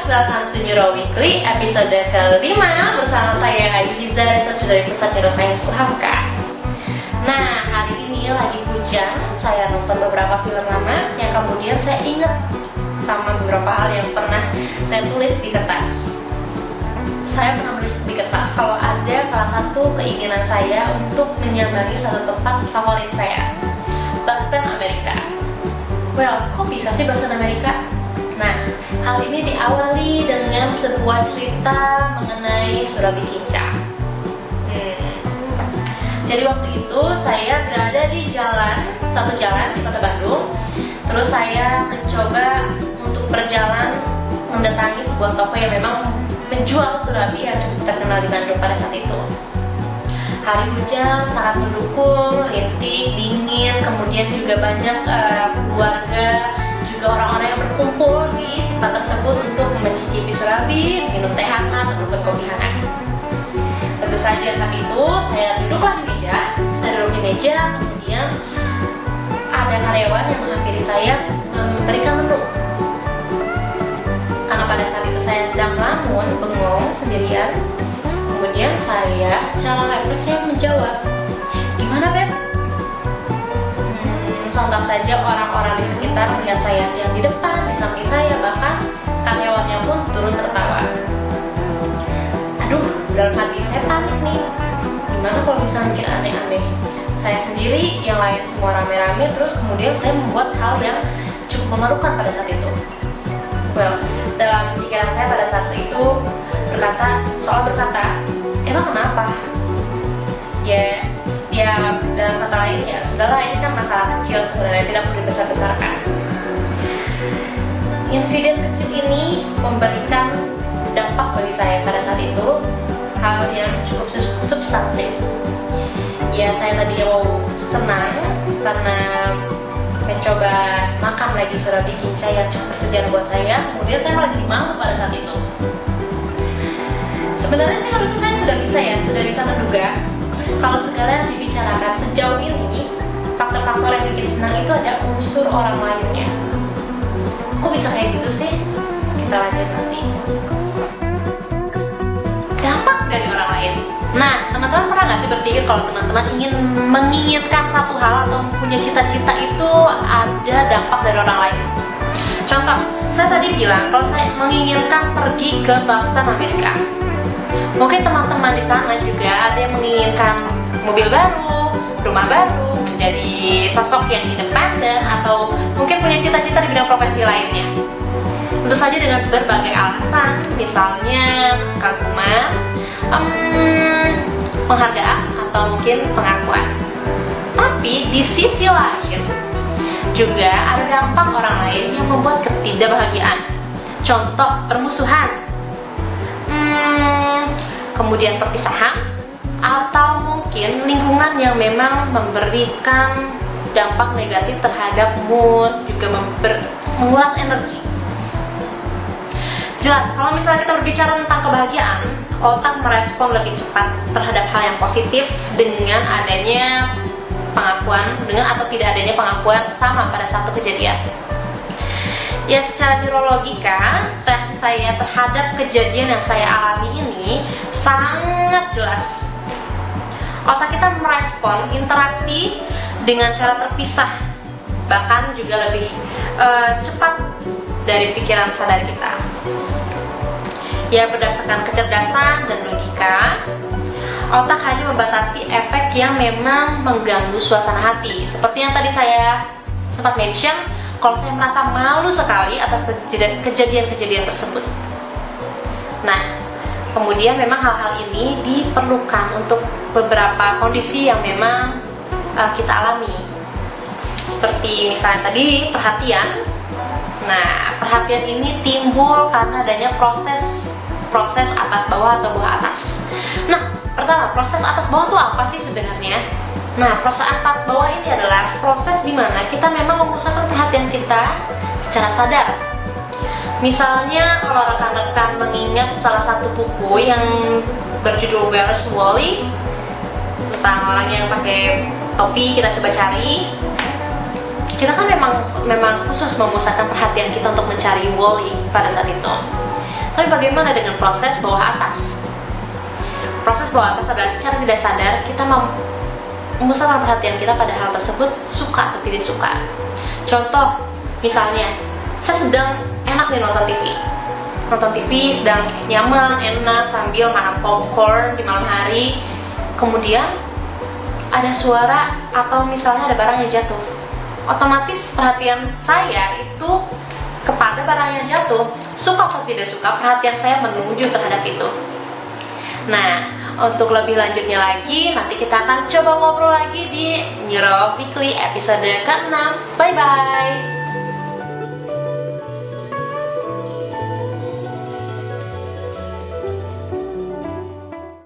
welcome to Neuro Weekly episode ke-5 bersama saya Ayiza, researcher dari Pusat Neuroscience UHAMKA. Nah, hari ini lagi hujan, saya nonton beberapa film lama yang kemudian saya ingat sama beberapa hal yang pernah saya tulis di kertas. Saya pernah menulis di kertas kalau ada salah satu keinginan saya untuk menyambangi satu tempat favorit saya, Boston, Amerika. Well, kok bisa sih Boston, Amerika? Nah, hal ini diawali dengan sebuah cerita mengenai Surabi Kinca. Jadi waktu itu saya berada di satu jalan di kota Bandung. Terus saya mencoba untuk berjalan mendatangi sebuah toko yang memang menjual surabi yang cukup terkenal di Bandung pada saat itu. Hari hujan sangat mendukung, rintik, dingin, kemudian juga banyak keluarga, juga orang-orang yang berkumpul di tempat tersebut untuk mencicipi surabi, minum teh hangat ataupun kopi hangat. Tentu saja saat itu saya duduklah di meja, kemudian ada karyawan yang menghampiri saya memberikan menu. Karena pada saat itu saya sedang melamun, bengong, sendirian, kemudian saya secara refleks saya menjawab, "Gimana, Beb?" Sontak saja orang-orang di sekitar melihat saya yang di depan, di samping saya, bahkan karyawannya pun turun tertawa. Aduh, dalam hati saya panik nih. Gimana kalau misalnya mikir aneh-aneh? Saya sendiri, yang lain semua rame-rame, terus kemudian saya membuat hal yang cukup memalukan pada saat itu. Well, dalam pikiran saya pada saat itu berkata, emang kenapa? Ya dalam kata lain, ya sudahlah, ini kan masalah kecil sebenarnya, tidak perlu dibesar-besarkan. Insiden kecil ini memberikan dampak bagi saya pada saat itu, hal yang cukup substansif. Ya, saya tadinya mau senang karena mencoba makan lagi surabi kinca yang cukup bersejarah buat saya, kemudian saya malah jadi malu pada saat itu. Sebenarnya saya sudah bisa menduga kalau segala yang dibicarakan sejauh ini, faktor-faktor yang bikin senang itu ada unsur orang lainnya. Kok bisa kayak gitu sih? Kita lanjut nanti. Dampak dari orang lain. Nah, teman-teman pernah nggak sih berpikir kalau teman-teman menginginkan satu hal atau punya cita-cita itu ada dampak dari orang lain? Contoh, saya tadi bilang kalau saya menginginkan pergi ke Boston, Amerika. Mungkin teman-teman di sana juga ada yang menginginkan mobil baru, rumah baru, menjadi sosok yang independen, atau mungkin punya cita-cita di bidang profesi lainnya. Tentu saja dengan berbagai alasan, misalnya kekaguman, penghargaan, atau mungkin pengakuan. Tapi di sisi lain juga ada dampak orang lain yang membuat ketidakbahagiaan. Contoh, permusuhan, kemudian perpisahan, atau mungkin lingkungan yang memang memberikan dampak negatif terhadap mood, juga menguras energi. Jelas, kalau misalnya kita berbicara tentang kebahagiaan, otak merespon lebih cepat terhadap hal yang positif dengan adanya pengakuan, dengan atau tidak adanya pengakuan sesama pada satu kejadian. Ya, secara neurologika, reaksi saya terhadap kejadian yang saya alami ini sangat jelas. Otak kita merespon interaksi dengan cara terpisah, bahkan juga lebih cepat dari pikiran sadar kita. Ya, berdasarkan kecerdasan dan logika, otak hanya membatasi efek yang memang mengganggu suasana hati. Seperti yang tadi saya sempat mention, kalau saya merasa malu sekali atas kejadian-kejadian tersebut. Nah, kemudian memang hal-hal ini diperlukan untuk beberapa kondisi yang memang kita alami. Seperti misalnya tadi perhatian. Nah, perhatian ini timbul karena adanya proses atas bawah atau bawah atas. Nah, pertama, proses atas bawah itu apa sih sebenarnya? Nah, proses atas bawah ini adalah proses di mana kita memang memusatkan perhatian kita secara sadar. Misalnya, kalau rekan-rekan mengingat salah satu buku yang berjudul Where's Wally, tentang orang yang pakai topi, kita coba cari. Kita kan memang khusus memusatkan perhatian kita untuk mencari Wally pada saat itu. Tapi bagaimana dengan proses bawah atas? Proses bawah atas adalah secara tidak sadar kita memusatkan perhatian kita pada hal tersebut, suka atau tidak suka. Contoh, misalnya, saya sedang enak nih nonton TV, sedang nyaman, enak, sambil makan popcorn di malam hari. Kemudian ada suara atau misalnya ada barang yang jatuh. Otomatis perhatian saya itu kepada barang yang jatuh. Suka atau tidak suka, perhatian saya menuju terhadap itu. Nah, untuk lebih lanjutnya lagi, nanti kita akan coba ngobrol lagi di Neuro Weekly episode ke-6. Bye-bye!